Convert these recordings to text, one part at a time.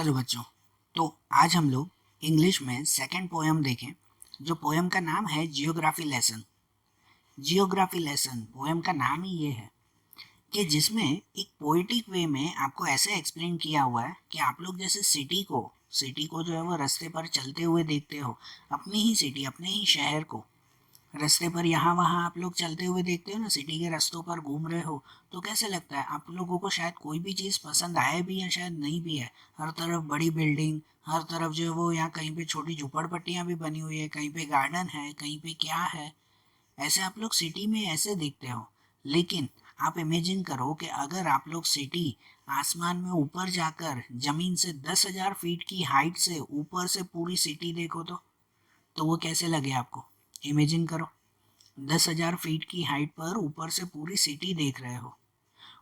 चलो बच्चों, तो आज हम लोग इंग्लिश में सेकंड पोएम देखें। जो पोएम का नाम है geography lesson. Geography lesson poem का नाम ही ये है कि जिसमें एक पोएटिक वे में आपको ऐसे एक्सप्लेन किया हुआ है कि आप लोग जैसे सिटी को जो है वो रास्ते पर चलते हुए देखते हो, अपनी ही सिटी, अपने ही शहर को रास्ते पर यहाँ वहाँ आप लोग चलते हुए देखते हो ना, सिटी के रास्तों पर घूम रहे हो, तो कैसे लगता है आप लोगों को? शायद कोई भी चीज़ पसंद आए भी या शायद नहीं भी है। हर तरफ बड़ी बिल्डिंग, हर तरफ जो है वो, यहाँ कहीं पे छोटी झुपड़पट्टियाँ भी बनी हुई है, कहीं पे गार्डन है, कहीं पे क्या है। ऐसे आप लोग सिटी में ऐसे देखते हो। लेकिन आप इमेजिन करो कि अगर आप लोग सिटी आसमान में ऊपर जाकर जमीन से 10,000 फीट की हाइट से ऊपर से पूरी सिटी देखो तो वो कैसे लगे आपको? इमेजिन करो, 10,000 फीट की हाइट पर ऊपर से पूरी सिटी देख रहे हो।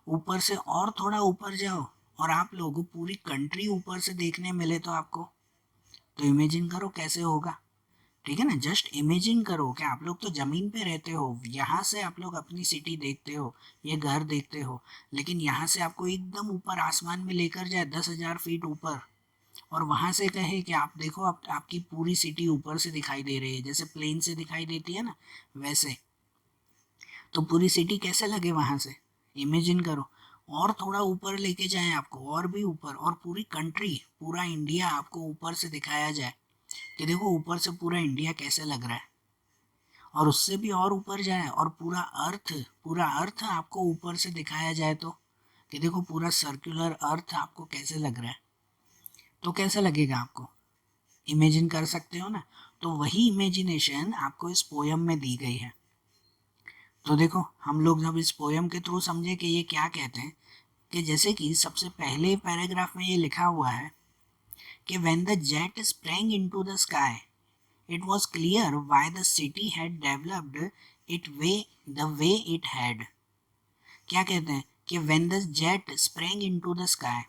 ऊपर से और थोड़ा ऊपर जाओ और आप लोग पूरी कंट्री ऊपर से देखने मिले तो आपको, तो इमेजिन करो कैसे होगा। ठीक है ना, जस्ट इमेजिन करो कि आप लोग तो ज़मीन पे रहते हो, यहाँ से आप लोग अपनी सिटी देखते हो, ये घर देखते हो, लेकिन यहाँ से आपको एकदम ऊपर आसमान में लेकर जाए 10,000 फीट ऊपर, और वहाँ से कहे कि आप देखो, आपकी पूरी सिटी ऊपर से दिखाई दे रही है, जैसे प्लेन से दिखाई देती है ना वैसे। तो पूरी सिटी कैसे लगे वहाँ से? इमेजिन करो। और थोड़ा ऊपर लेके जाएं आपको, और भी ऊपर, और पूरी कंट्री, पूरा इंडिया आपको ऊपर से दिखाया जाए कि देखो ऊपर से पूरा इंडिया कैसे लग रहा है। और उससे भी और ऊपर जाए और पूरा अर्थ आपको ऊपर से दिखाया जाए तो कि देखो पूरा सर्कुलर अर्थ आपको कैसे लग रहा है, तो कैसा लगेगा आपको? इमेजिन कर सकते हो ना। तो वही इमेजिनेशन आपको इस पोयम में दी गई है। तो देखो, हम लोग जब इस पोयम के थ्रू समझे कि ये क्या कहते हैं, कि जैसे कि सबसे पहले पैराग्राफ में ये लिखा हुआ है कि when the jet sprang into the sky it was clear why the city had developed it way the way it had. क्या कहते हैं कि when the jet sprang into the sky,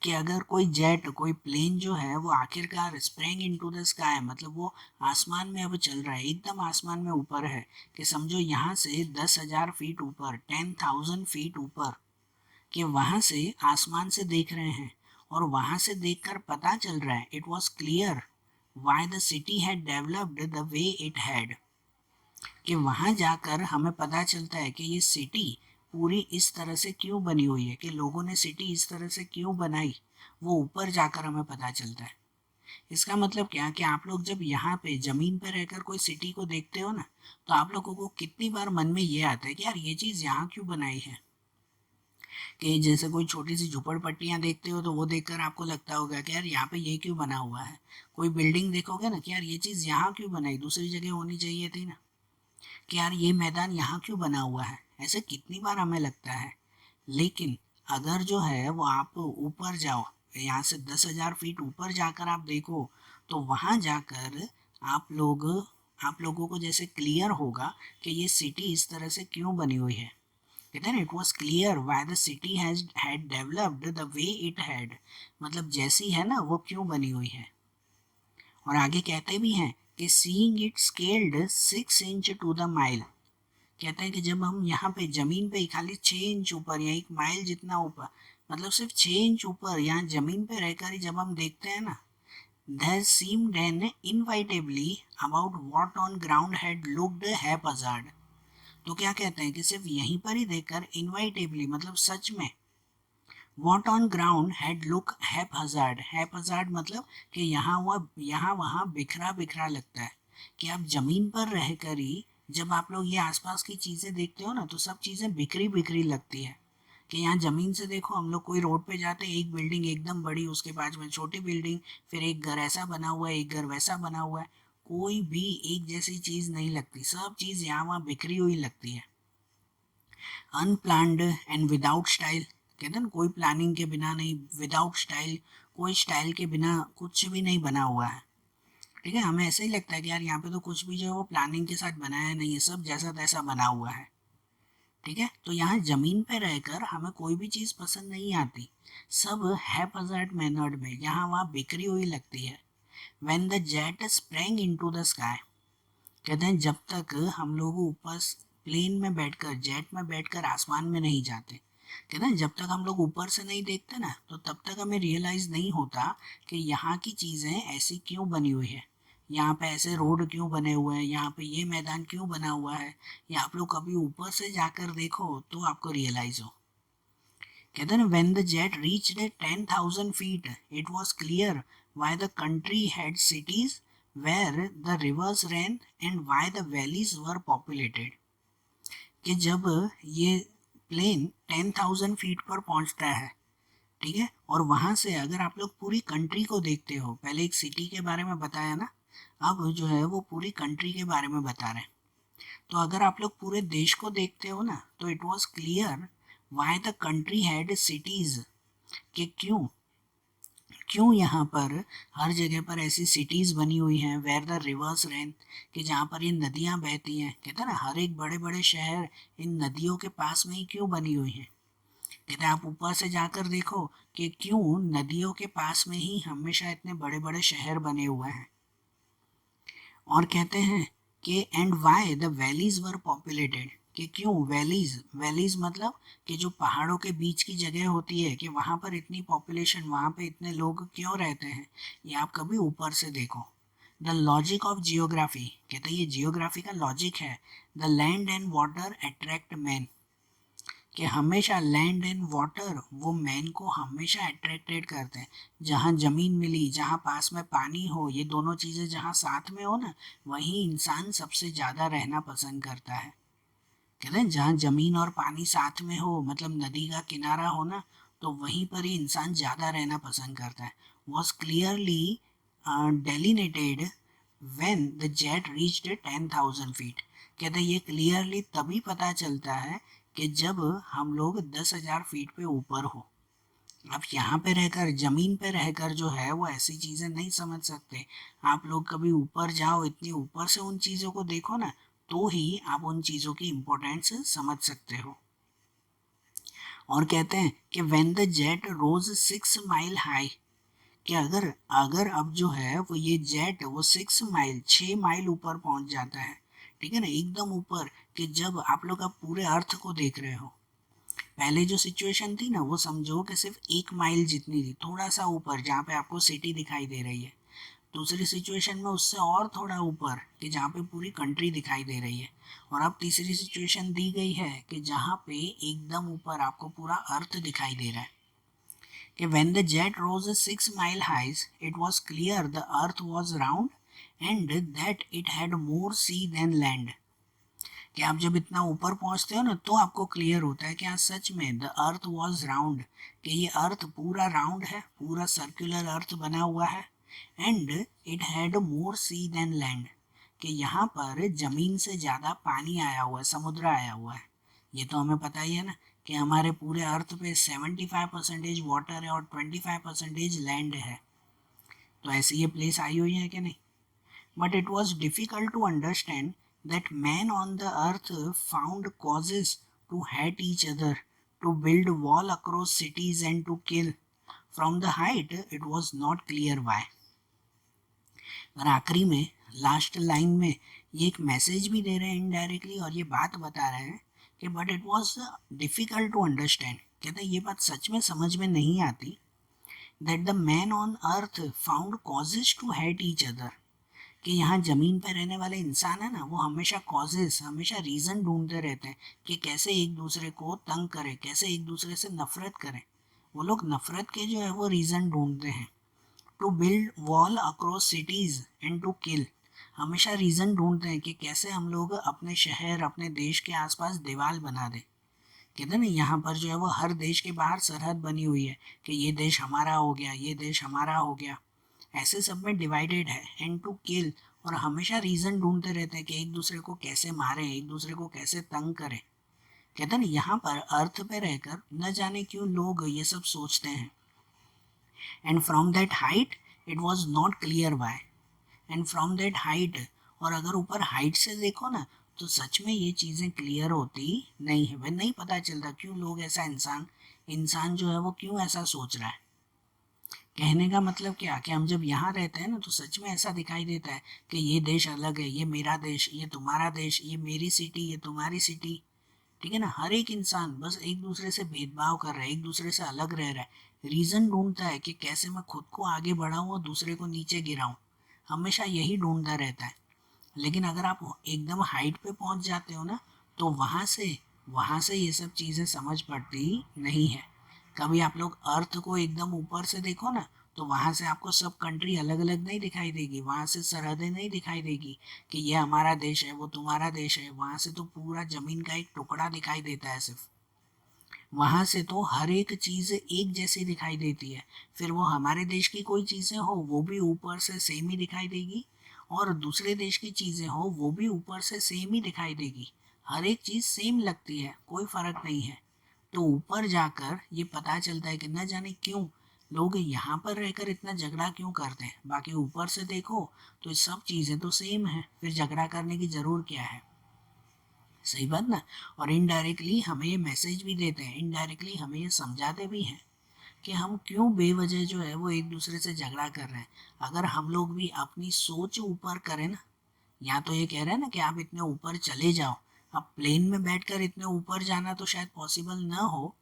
कि अगर कोई जेट, कोई प्लेन जो है वो आखिरकार स्प्रेंग इनटू द स्काई, मतलब वो आसमान में अब चल रहा है, एकदम आसमान में ऊपर है, कि समझो यहाँ से 10,000 फीट ऊपर, 10,000 फीट ऊपर, कि वहाँ से आसमान से देख रहे हैं, और वहाँ से देखकर पता चल रहा है it was clear why the city had developed the way it had, कि वहाँ जाकर हमें पता चलता है कि ये सिटी पूरी इस तरह से क्यों बनी हुई है, कि लोगों ने सिटी इस तरह से क्यों बनाई, वो ऊपर जाकर हमें पता चलता है। इसका मतलब क्या कि आप लोग जब यहाँ पे ज़मीन पे रहकर कोई सिटी को देखते हो ना, तो आप लोगों को कितनी बार मन में ये आता है कि यार ये चीज़ यहाँ क्यों बनाई है। कि जैसे कोई छोटी सी झुपड़पट्टियाँ देखते हो तो वो देखकर आपको लगता होगा कि यार यहाँ पे ये क्यों बना हुआ है। कोई बिल्डिंग देखोगे ना कि यार ये चीज़ यहाँ क्यों बनाई, दूसरी जगह होनी चाहिए थी ना। कि यार ये मैदान यहाँ क्यों बना हुआ है, ऐसे कितनी बार हमें लगता है। लेकिन अगर जो है वो आप ऊपर जाओ, यहाँ से 10,000 फीट ऊपर जाकर आप देखो, तो वहाँ जाकर आप लोग आप लोगों को जैसे क्लियर होगा कि ये सिटी इस तरह से क्यों बनी हुई है। कहते हैं ना, it was clear why the city had developed the way it had, मतलब जैसी है ना वो क्यों बनी हुई है। और आगे कहते भी हैं कि seeing it scaled 6 inch to the mile, कहते हैं कि जब हम यहाँ पे ज़मीन पे खाली 6 इंच ऊपर या 1 माइल जितना ऊपर, मतलब सिर्फ 6 इंच ऊपर यहाँ ज़मीन पे रहकर ही जब हम देखते हैं ना, there seemed an inevitably about what on ground had looked haphazard। तो क्या कहते हैं कि सिर्फ यहीं पर ही देखकर इनवाइटेबली, मतलब सच में, what on ground had look haphazard, haphazard मतलब कि यहाँ वहाँ बिखरा बिखरा लगता है। कि आप ज़मीन पर रहकर ही जब आप लोग ये आसपास की चीज़ें देखते हो ना, तो सब चीज़ें बिखरी बिखरी लगती है। कि यहाँ ज़मीन से देखो, हम लोग कोई रोड पे जाते हैं, एक बिल्डिंग एकदम बड़ी, उसके पास में छोटी बिल्डिंग, फिर एक घर ऐसा बना हुआ है, एक घर वैसा बना हुआ है, कोई भी एक जैसी चीज़ नहीं लगती, सब चीज़ यहाँ वहाँ बिखरी हुई लगती है। अनप्लान्ड एंड विदाउट स्टाइल, कहते हैं ना कोई प्लानिंग के बिना नहीं, विदाउट स्टाइल, कोई स्टाइल के बिना कुछ भी नहीं बना हुआ है। ठीक है, हमें ऐसा ही लगता है कि यार यहाँ पे तो कुछ भी जो है वो प्लानिंग के साथ बनाया नहीं है, सब जैसा तैसा बना हुआ है। ठीक है, तो यहाँ ज़मीन पे रहकर हमें कोई भी चीज़ पसंद नहीं आती, सब हैपहज़ार्ड मैनर्ड में यहाँ वहाँ बिखरी हुई लगती है। When the jet sprang into the sky, कहते हैं जब तक हम लोग ऊपर प्लेन में बैठकर, जेट में बैठकर आसमान में नहीं जाते, कहते हैं जब तक हम लोग ऊपर से नहीं देखते ना, तो तब तक हमें रियलाइज़ नहीं होता कि यहाँ की चीज़ें ऐसी क्यों बनी हुई है, यहाँ पे ऐसे रोड क्यों बने हुए हैं, यहाँ पे ये मैदान क्यों बना हुआ है। या आप लोग कभी ऊपर से जाकर देखो तो आपको रियलाइज़ हो। कहते हैं when the jet reached 10,000 feet, it was clear why the country had cities where the rivers ran and why the valleys were populated। कि जब ये प्लेन 10,000 फीट पर पहुंचता है, ठीक है, और वहां से अगर आप लोग पूरी कंट्री को देखते हो, पहले एक सिटी के बारे में बताया ना, अब जो है वो पूरी कंट्री के बारे में बता रहे हैं। तो अगर आप लोग पूरे देश को देखते हो ना, तो it was clear why the country had cities, कि क्यों क्यों यहाँ पर हर जगह पर ऐसी सिटीज़ बनी हुई हैं, वेयर द रिवर्स रन, कि जहाँ पर ये नदियाँ बहती हैं। कहते हैं ना हर एक बड़े बड़े शहर इन नदियों के पास में ही क्यों बनी हुई हैं। कहते हैं आप ऊपर से जाकर देखो कि क्यों नदियों के पास में ही हमेशा इतने बड़े बड़े शहर बने हुए हैं। और कहते हैं कि and why the valleys were populated, कि क्यों वैलीज, वैलीज मतलब कि जो पहाड़ों के बीच की जगह होती है, कि वहाँ पर इतनी पॉपुलेशन, वहाँ पे इतने लोग क्यों रहते हैं, ये आप कभी ऊपर से देखो। द लॉजिक ऑफ जियोग्राफी, कहते हैं ये जियोग्राफी का लॉजिक है। The land and water attract man, कि हमेशा लैंड एंड वाटर वो मैन को हमेशा अट्रैक्टेड करते हैं। जहाँ ज़मीन मिली, जहाँ पास में पानी हो, ये दोनों चीज़ें जहाँ साथ में हो ना, वहीं इंसान सबसे ज़्यादा रहना पसंद करता है। कहते हैं जहाँ ज़मीन और पानी साथ में हो, मतलब नदी का किनारा हो ना, तो वहीं पर ही इंसान ज़्यादा रहना पसंद करता है। Was clearly delineated when the jet reached 10,000 feet. कहते हैं ये क्लियरली तभी पता चलता है कि जब हम लोग 10,000 फीट पे ऊपर हो। अब यहाँ पे रहकर, ज़मीन पे रहकर जो है वो ऐसी चीज़ें नहीं समझ सकते। आप लोग कभी ऊपर जाओ, इतनी ऊपर से उन चीज़ों को देखो ना, तो ही आप उन चीज़ों की इम्पोर्टेंस समझ सकते हो। और कहते हैं कि when the jet rose 6 mile high, कि अगर अगर अब जो है वो ये जेट वो 6 माइल, 6 माइल ऊपर पहुंच जाता है, ठीक है ना, एकदम ऊपर, कि जब आप लोग अब पूरे अर्थ को देख रहे हो। पहले जो सिचुएशन थी ना, वो समझो कि सिर्फ 1 माइल जितनी थी, थोड़ा सा ऊपर, जहाँ पे आपको सिटी दिखाई दे रही है। दूसरी सिचुएशन में उससे और थोड़ा ऊपर, कि जहाँ पे पूरी कंट्री दिखाई दे रही है। और अब तीसरी सिचुएशन दी गई है कि जहाँ पे एकदम ऊपर आपको पूरा अर्थ दिखाई दे रहा है। कि when the jet rose 6 mile highs, it was clear the earth was round and that it had more sea than land। कि आप जब इतना ऊपर पहुंचते हो ना, तो आपको क्लियर होता है कि हाँ सच में द अर्थ वॉज राउंड, कि ये अर्थ पूरा राउंड है, पूरा सर्कुलर अर्थ बना हुआ है। And it had more sea than land, कि यहाँ पर जमीन से ज़्यादा पानी आया हुआ है, समुद्र आया हुआ है। ये तो हमें पता ही है ना कि हमारे पूरे अर्थ पे 75% वाटर है और 25% लैंड है। तो ऐसी ये प्लेस आई हुई है कि नहीं। But it was difficult to understand that men on the earth found causes to hate each other, to build wall across cities and to kill. From the height, it was not clear why। और आखिरी में, last line में, ये एक message भी दे रहे हैं indirectly, और ये बात बता रहे हैं कि but it was difficult to understand. कहते हैं ये बात सच में समझ में नहीं आती। That the man on earth found causes to hate each other, कि यहाँ ज़मीन पर रहने वाले इंसान है ना, वो हमेशा कॉजेस, हमेशा रीज़न ढूंढते रहते हैं कि कैसे एक दूसरे को तंग करें, कैसे एक दूसरे से नफ़रत करें। वो लोग नफ़रत के जो है वो रीज़न ढूंढते हैं। To build wall across cities and to kill, हमेशा रीज़न ढूंढते हैं कि कैसे हम लोग अपने शहर, अपने देश के आसपास दीवार बना दें। कहते हैं ना यहाँ पर जो है वो हर देश के बाहर सरहद बनी हुई है, कि ये देश हमारा हो गया, ये देश हमारा हो गया, ऐसे सब में डिवाइडेड है। एंड टू किल, और हमेशा रीज़न ढूंढते रहते हैं कि एक दूसरे को कैसे मारें, एक दूसरे को कैसे तंग करें। कहते हैं ना यहाँ पर अर्थ पे रहकर न जाने क्यों लोग ये सब सोचते हैं। And from that height it was not clear why, and from that height, और अगर ऊपर हाइट से देखो ना, तो सच में ये चीज़ें क्लियर होती नहीं है। वह नहीं पता चलता क्यों लोग ऐसा, इंसान जो है वो क्यों ऐसा सोच रहा है। कहने का मतलब क्या, कि हम जब यहाँ रहते हैं ना, तो सच में ऐसा दिखाई देता है कि ये देश अलग है, ये मेरा देश, ये तुम्हारा देश, ये मेरी सिटी, ये तुम्हारी सिटी। ठीक है ना। हर एक इंसान बस एक दूसरे से भेदभाव कर रहा है, एक दूसरे से अलग रह रहा है, रीजन ढूंढता है कि कैसे मैं खुद को आगे बढ़ाऊं और दूसरे को नीचे गिराऊं, हमेशा यही ढूंढता रहता है। लेकिन अगर आप एकदम हाइट पे पहुंच जाते हो ना, तो वहां से ये सब चीज़ें समझ पड़ती नहीं है। कभी आप लोग अर्थ को एकदम ऊपर से देखो ना, तो वहां से आपको सब कंट्री अलग अलग नहीं दिखाई देगी, वहां से सरहदें नहीं दिखाई देगी कि ये हमारा देश है वो तुम्हारा देश है। वहां से तो पूरा जमीन का एक टुकड़ा दिखाई देता है सिर्फ। वहां से तो हर एक चीज एक जैसी दिखाई देती है। फिर वो हमारे देश की कोई चीजें हो वो भी ऊपर से सेम ही दिखाई देगी, और दूसरे देश की चीजें हो वो भी ऊपर से सेम ही दिखाई देगी। हर एक चीज सेम लगती है, कोई फर्क नहीं है। तो ऊपर जाकर ये पता चलता है कि न जाने क्यों लोग यहाँ पर रहकर इतना झगड़ा क्यों करते हैं। बाकी ऊपर से देखो तो सब चीजें तो सेम है, फिर झगड़ा करने की जरूर क्या है। सही बात ना। और इनडायरेक्टली हमें ये मैसेज भी देते हैं, इनडायरेक्टली हमें ये समझाते भी हैं कि हम क्यों बेवजह जो है वो एक दूसरे से झगड़ा कर रहे हैं। अगर हम लोग भी अपनी सोच ऊपर करें ना, या तो ये कह रहे हैं ना कि आप इतने ऊपर चले जाओ। अब प्लेन में बैठकर इतने ऊपर जाना तो शायद पॉसिबल ना हो,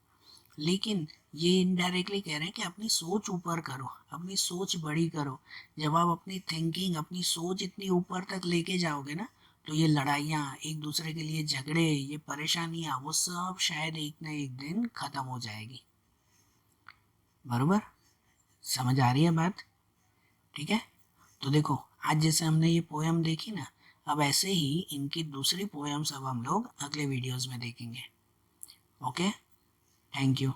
लेकिन ये इनडायरेक्टली कह रहे हैं कि अपनी सोच ऊपर करो, अपनी सोच बड़ी करो। जब आप अपनी थिंकिंग, अपनी सोच इतनी ऊपर तक लेके जाओगे ना, तो ये लड़ाइयाँ, एक दूसरे के लिए झगड़े, ये परेशानियाँ, वो सब शायद एक ना एक दिन ख़त्म हो जाएगी। बरोबर, समझ आ रही है बात? ठीक है। तो देखो, आज जैसे हमने ये पोएम देखी ना, अब ऐसे ही इनकी दूसरी पोएम्स अब हम लोग अगले वीडियोस में देखेंगे। Okay, thank you.